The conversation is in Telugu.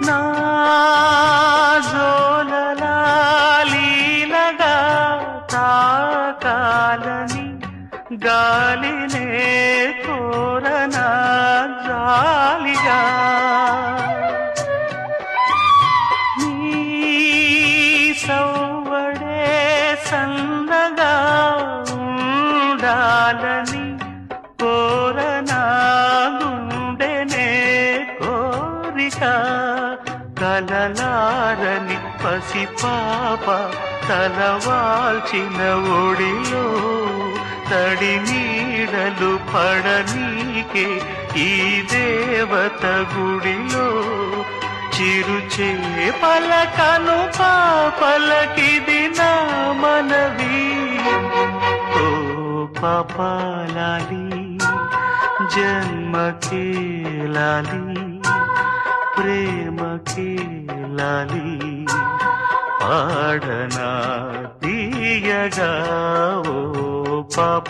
నా జోలలాలీలగా తాకాలని గాలినే కోరనా జాలిగా నీ సౌవడే సన్నగా ఉండాలని కోరనా గుండెనే కోరిక కలలారని పసిపాప తలవాల్చిన ఒడిలో తడి నీడలు పడనీకే ఈ దేవత గుడిలో చిరుచే పలకను పాపలకిది నా మనవి ఓ పాపాలాలి జన్మకే లాలి ప్రేమకే లాలి పాడనా తీయగా ఓ పాప